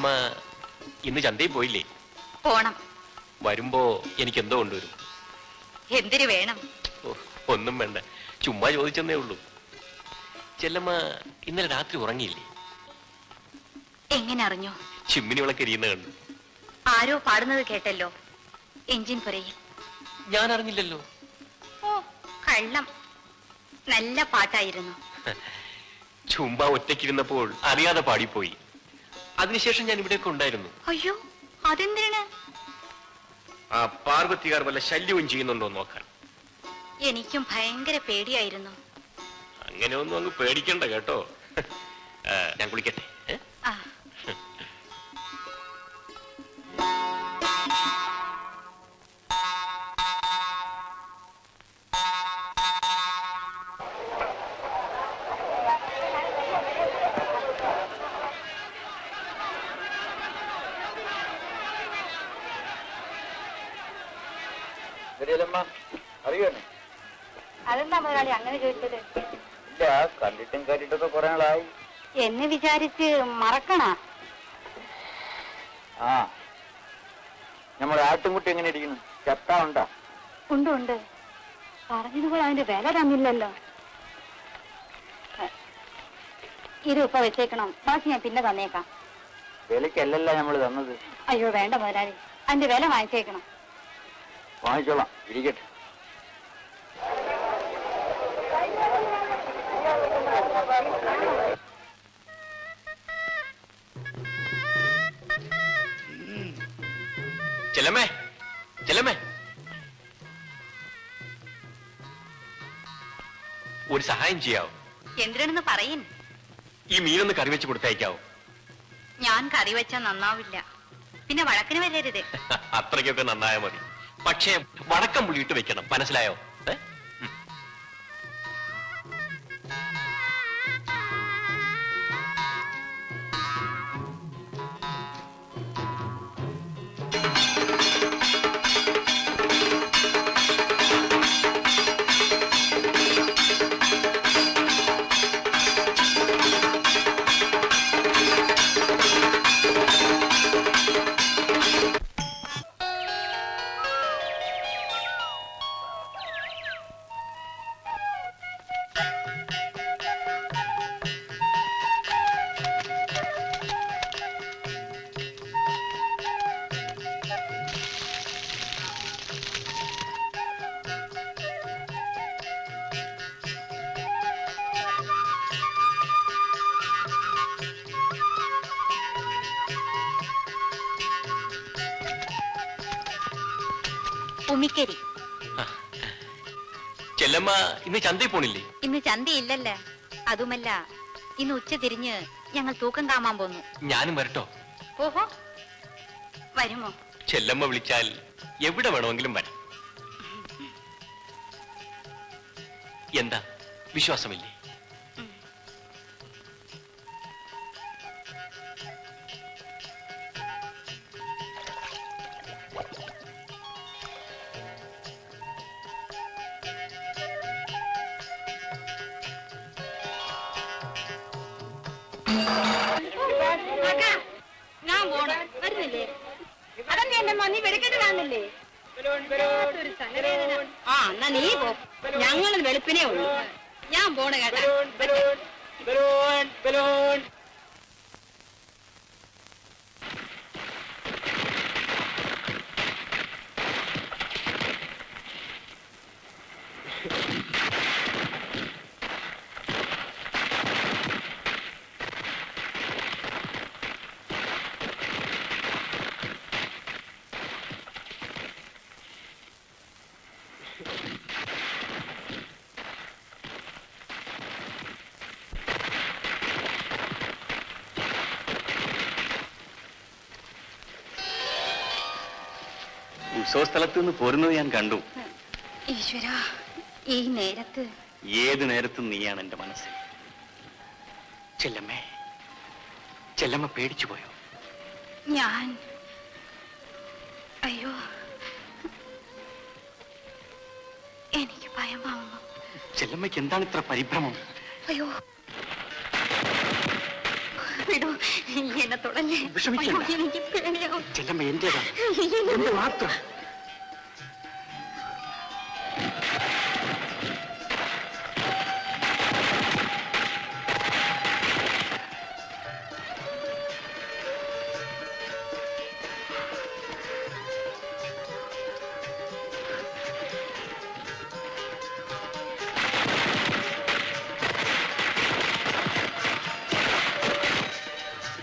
ചെല്ലമ്മ ഇന്ന് ചന്തയിൽ പോയില്ലേ? പോണം. വരുമ്പോ എനിക്ക് എന്തോ കൊണ്ടുവരും. എന്തിനു വേണം? ഒന്നും വേണ്ട, ചുമ്മാ ചോദിച്ചെന്നേ ഉള്ളൂ. ചെല്ലമ്മ ഇന്നലെ രാത്രി ഉറങ്ങിയില്ലേ? എങ്ങനെ അറിഞ്ഞു? ചിമ്മിനി വിളക്ക് എരിയുന്ന കണ്ടു. ആരോ പാടുന്നത് കേട്ടല്ലോ, എഞ്ചിൻ പുരയിൽ. ഞാൻ അറിഞ്ഞില്ലല്ലോ. ഓ കള്ളം, നല്ല പാട്ടായിരുന്നു. ചുമ്മാ ഒറ്റയ്ക്കിരുന്നപ്പോൾ അറിയാതെ പാടിപ്പോയി. അതിനുശേഷം ഞാൻ ഇവിടെയൊക്കെ ഉണ്ടായിരുന്നു. അയ്യോ, അതെന്തിനാണ്? ആ പാർവതികാർ വല്ല ശല്യവും ചെയ്യുന്നുണ്ടോ നോക്കാൻ. എനിക്കും ഭയങ്കര പേടിയായിരുന്നു. അങ്ങനെ ഒന്നും അങ്ങ് പേടിക്കണ്ട കേട്ടോ. ഞാൻ കുളിക്കട്ടെ. ആ അറിയോന്നെ? അതെന്താ മുതലാളി അങ്ങനെ ചോദിച്ചത്? ഇല്ല, കണ്ടിട്ടും കേട്ടിട്ടൊക്കെ കുറെ നാളായി. എന്നെ വിചാരിച്ച് മറക്കണ? ആ, നമ്മുടെ ആട്ടുംകുട്ടി എങ്ങനെ ഇരിക്കുന്നു? ചത്ത ഉണ്ടാ? ഉണ്ട് ഉണ്ട്, പറഞ്ഞതുപോലെ അതിന്റെ വില തന്നില്ലല്ലോ. ഇത് ഇപ്പൊ വെച്ചേക്കണം, ബാക്കി ഞാൻ പിന്നെ തന്നേക്കാം. വിലക്കല്ലല്ല നമ്മൾ തന്നത്. അയ്യോ വേണ്ട മുതലാളി, അതിന്റെ വില വാങ്ങിച്ചേക്കണം. വാങ്ങിച്ചോളാം, ഇരിക്കട്ടെ. ചെല്ലമ്മേ, ചെല്ലമ്മേ, ഒരു സഹായം ചെയ്യാവോ? എന്തിനാണെന്ന് പറയിൻ. ഈ മീനൊന്ന് കറി വെച്ച് കൊടുത്തയക്കാവോ? ഞാൻ കറി വെച്ചാൽ നന്നാവില്ല, പിന്നെ വഴക്കിന് വരരുത്. അത്രയ്ക്കൊക്കെ നന്നായ മതി. പക്ഷേ വടക്കം പുള്ളിയിട്ട് വെക്കണം, മനസ്സിലായോ? ഉമിക്കരി. ചെല്ലമ്മ ഇന്ന് ചന്തയിൽ പോണില്ലേ? ഇന്ന് ചന്തയില്ലല്ലേ. അതുമല്ല, ഇന്ന് ഉച്ച തിരിഞ്ഞ് ഞങ്ങൾ തൂക്കം കാണാൻ പോന്നു. ഞാനും വരട്ടോ? ഓഹോ, വരുമോ? ചെല്ലമ്മ വിളിച്ചാൽ എവിടെ വേണമെങ്കിലും വരാം. എന്താ, വിശ്വാസമില്ലേ? ഞാൻ പോണം, വരുന്നില്ലേ? അതല്ലേ എന്റെ മന്നി വെടിക്കെട്ട് കാണുന്നില്ലേ? ആ എന്നാ നീ പോ, ഞങ്ങൾ വെളുപ്പിനേ ഉള്ളൂ. ഞാൻ പോണ കേട്ടാ. ഉത്സവസ്ഥലത്ത് നിന്ന് പോരുന്നത് ഞാൻ കണ്ടു. ഈശ്വര, ഈ നേരത്ത്? ഏത് നേരത്തും നീയാണ് എന്റെ മനസ്സിൽ. ചെല്ലമ്മേ, ചെല്ലമ്മ പേടിച്ചു പോയോ? ഞാൻ അയ്യോ, എനിക്ക് ഭയമാവുന്നു. ചെല്ലമ്മയ്ക്ക് എന്താണ് ഇത്ര പരിഭ്രമം? അയ്യോ, വിടൂ, എന്നെ തുടങ്ങി. വിഷമിക്കണ്ട. എനിക്ക് പേടിയാവും. ചെല്ലമ്മ എന്റേതാ, എന്റെ മാത്രം.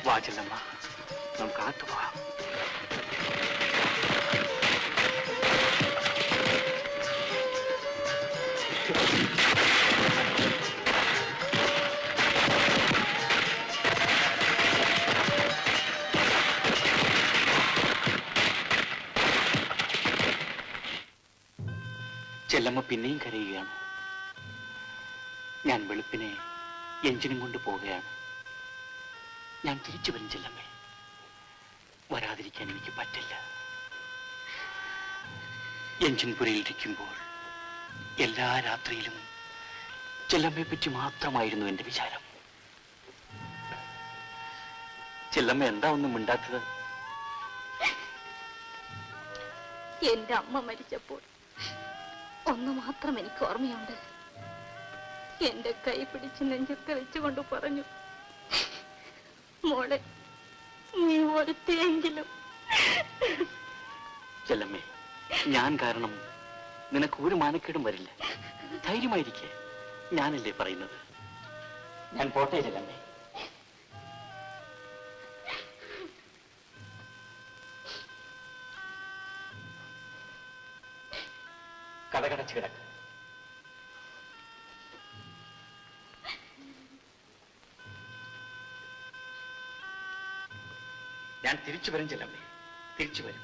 വാ ചെല്ലമ്മ, നമുക്ക് അകത്ത് പോവാം. ചെല്ലമ്മ പിന്നെയും കരയുകയാണ്. ഞാൻ വെളുപ്പിനെ എഞ്ചിനും കൊണ്ട് പോവുകയാണ്. ഞാൻ തിരിച്ചു വരും ചെല്ലമ്മേ. വരാതിരിക്കാൻ എനിക്ക് പറ്റില്ല. എഞ്ചിൻ പുരയിലിരിക്കുമ്പോൾ എല്ലാ രാത്രിയിലും ചെല്ലമ്മയെ പറ്റി മാത്രമായിരുന്നു എന്റെ വിചാരം. ചെല്ലമ്മ എന്താ ഒന്നും മിണ്ടാത്തത്? എന്റെ അമ്മ മരിച്ചപ്പോൾ ഒന്ന് മാത്രം എനിക്ക് ഓർമ്മയുണ്ട്. എന്റെ കൈ പിടിച്ച് നെഞ്ചത്ത് വെച്ചുകൊണ്ട് പറഞ്ഞു, മോളെ, നീ ഒരുത്തെങ്കിലും. ചെല്ലമ്മേ, ഞാൻ കാരണം നിനക്ക് ഒരു മാനക്കേടും വരില്ല. ധൈര്യമായിരിക്കേ, ഞാനല്ലേ പറയുന്നത്. ഞാൻ പോട്ടെ ചെല്ലമ്മേ. കടകടച്ച് കിടക്ക്. ഞാൻ തിരിച്ചു വരും ചെല്ലമ്മേ, തിരിച്ചു വരും.